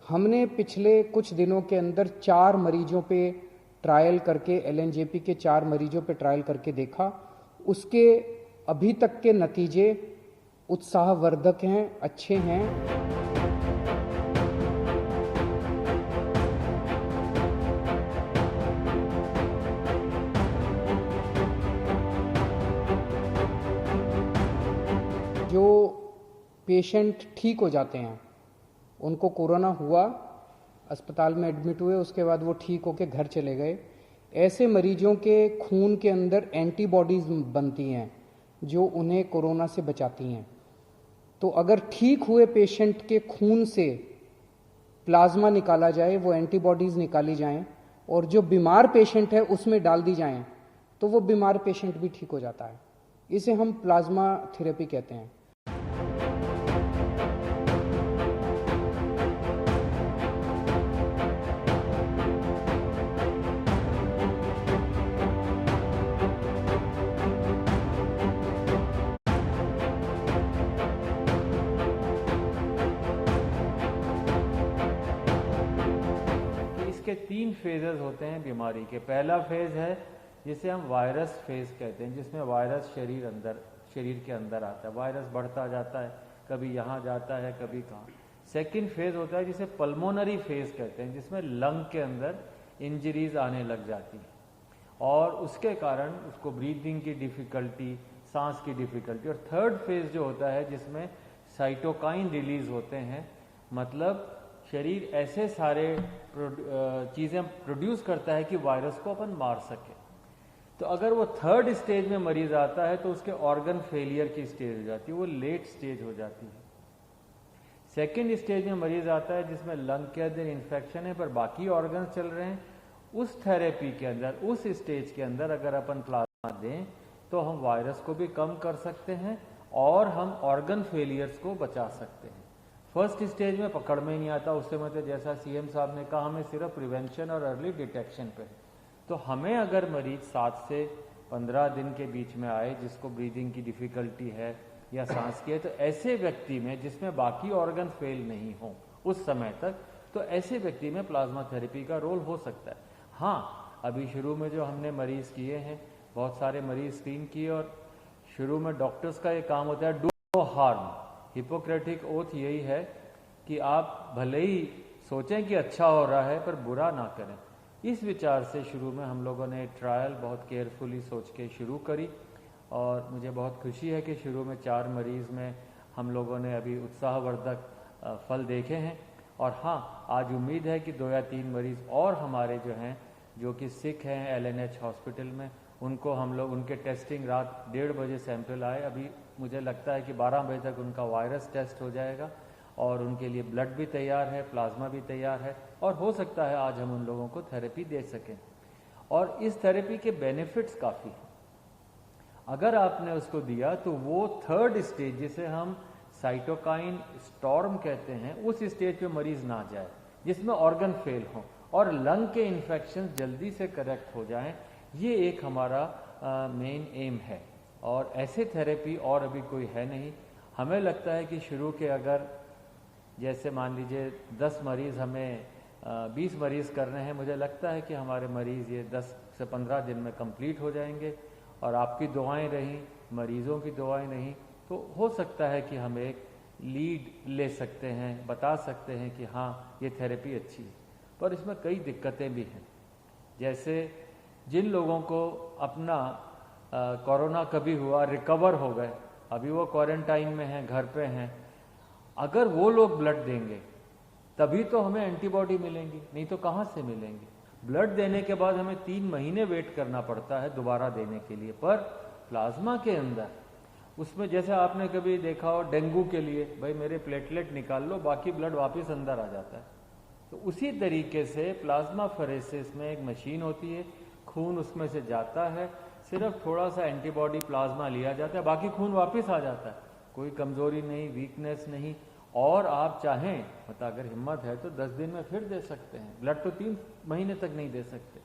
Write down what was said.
हमने पिछले कुछ दिनों के अंदर 4 मरीजों पे ट्रायल करके, एलएनजेपी के 4 मरीजों पे ट्रायल करके देखा। उसके अभी तक के नतीजे उत्साहवर्धक हैं, अच्छे हैं। जो पेशेंट ठीक हो जाते हैं, उनको कोरोना हुआ, अस्पताल में एडमिट हुए, उसके बाद वो ठीक होकर घर चले गए, ऐसे मरीजों के खून के अंदर एंटीबॉडीज बनती हैं जो उन्हें कोरोना से बचाती हैं। तो अगर ठीक हुए पेशेंट के खून से प्लाज्मा निकाला जाए, वो एंटीबॉडीज निकाली जाएं और जो बीमार पेशेंट है उसमें डाल दी जाएं, तो वो बीमार पेशेंट भी ठीक हो जाता है। इसे हम प्लाज्मा थेरेपी कहते हैं। इसके 3 फेजेस होते हैं बीमारी के। पहला फेज है जिसे हम वायरस फेज कहते हैं, जिसमें वायरस शरीर के अंदर आता है, वायरस बढ़ता जाता है, कभी यहाँ जाता है, कभी कहाँ। सेकंड फेज होता है जिसे पल्मोनरी फेज कहते हैं, जिसमें लंग के अंदर इंजरीज आने लग जाती हैं और उसके कारण उसको ब्रीदिंग की डिफिकल्टी, सांस की डिफिकल्टी। और थर्ड फेज जो होता है जिसमें साइटोकाइन रिलीज होते हैं, मतलब शरीर ऐसे सारे चीज़ें प्रोड्यूस करता है कि वायरस को अपन मार सके। तो अगर वो थर्ड स्टेज में मरीज आता है तो उसके ऑर्गन फेलियर की स्टेज हो जाती है, वो लेट स्टेज हो जाती है। सेकेंड स्टेज में मरीज आता है जिसमें लंग के अंदर इन्फेक्शन है पर बाकी ऑर्गन चल रहे हैं। उस थेरेपी के अंदर, उस स्टेज के अंदर अगर अपन प्लाज्मा दें तो हम वायरस को भी कम कर सकते हैं और हम ऑर्गन फेलियर्स को बचा सकते हैं। फर्स्ट स्टेज में पकड़ में ही नहीं आता, उससे मतलब जैसा सीएम साहब ने कहा, हमें सिर्फ प्रिवेंशन और अर्ली डिटेक्शन पे। तो हमें अगर मरीज 7 से 15 दिन के बीच में आए जिसको ब्रीदिंग की डिफिकल्टी है या सांस की है, तो ऐसे व्यक्ति में जिसमें बाकी ऑर्गन फेल नहीं हो उस समय तक, तो ऐसे व्यक्ति में प्लाज्मा थेरेपी का रोल हो सकता है। हाँ, अभी शुरू में जो हमने मरीज किए हैं, बहुत सारे मरीज स्क्रीन किए और शुरू में डॉक्टर्स का ये काम होता है do no harm. Hippocratic oath यही है कि आप भले ही सोचें कि अच्छा हो रहा है पर बुरा ना करें। इस विचार से शुरू में हम लोगों ने ट्रायल बहुत केयरफुली सोच के शुरू करी और मुझे बहुत खुशी है कि शुरू में 4 मरीज में हम लोगों ने अभी उत्साहवर्धक फल देखे हैं। और हाँ, आज उम्मीद है कि 2 या 3 मरीज और हमारे जो हैं, जो कि सिक हैं एलएनएच हॉस्पिटल में, उनको हम लोग, उनके टेस्टिंग रात 1:30 बजे सैंपल आए। अभी मुझे लगता है कि 12 बजे तक उनका वायरस टेस्ट हो जाएगा और उनके लिए ब्लड भी तैयार है, प्लाज्मा भी तैयार है और हो सकता है आज हम उन लोगों को थेरेपी दे सकें। और इस थेरेपी के बेनिफिट्स काफ़ी हैं। अगर आपने उसको दिया तो वो थर्ड स्टेज, जिसे हम साइटोकाइन स्टॉर्म कहते हैं, उस स्टेज पे मरीज ना जाए जिसमें ऑर्गन फेल हो और लंग के इन्फेक्शन जल्दी से करेक्ट हो जाएं। ये एक हमारा मेन एम है और ऐसे थेरेपी और अभी कोई है नहीं। हमें लगता है कि शुरू के अगर जैसे मान लीजिए 10 मरीज हमें 20 मरीज करने हैं, मुझे लगता है कि हमारे मरीज ये 10 से 15 दिन में कंप्लीट हो जाएंगे और आपकी दुआएं रहीं, मरीजों की दुआएं रहीं, तो हो सकता है कि हम एक लीड ले सकते हैं, बता सकते हैं कि हाँ ये थेरेपी अच्छी है। पर इसमें कई दिक्कतें भी हैं। जैसे जिन लोगों को अपना कोरोना कभी हुआ, रिकवर हो गए, अभी वो क्वारंटाइन में हैं, घर पे हैं, अगर वो लोग ब्लड देंगे तभी तो हमें एंटीबॉडी मिलेंगी, नहीं तो कहाँ से मिलेंगी। ब्लड देने के बाद हमें 3 महीने वेट करना पड़ता है दोबारा देने के लिए। पर प्लाज्मा के अंदर, उसमें जैसे आपने कभी देखा हो डेंगू के लिए, भाई मेरे प्लेटलेट निकाल लो, बाकी ब्लड वापस अंदर आ जाता है। तो उसी तरीके से प्लाज्मा फेरेसिस में एक मशीन होती है, खून उसमें से जाता है, सिर्फ थोड़ा सा एंटीबॉडी प्लाज्मा लिया जाता है, बाकी खून वापस आ जाता है। कोई कमजोरी नहीं, वीकनेस नहीं। और आप चाहें, मतलब अगर हिम्मत है तो 10 दिन में फिर दे सकते हैं। ब्लड तो 3 महीने तक नहीं दे सकते।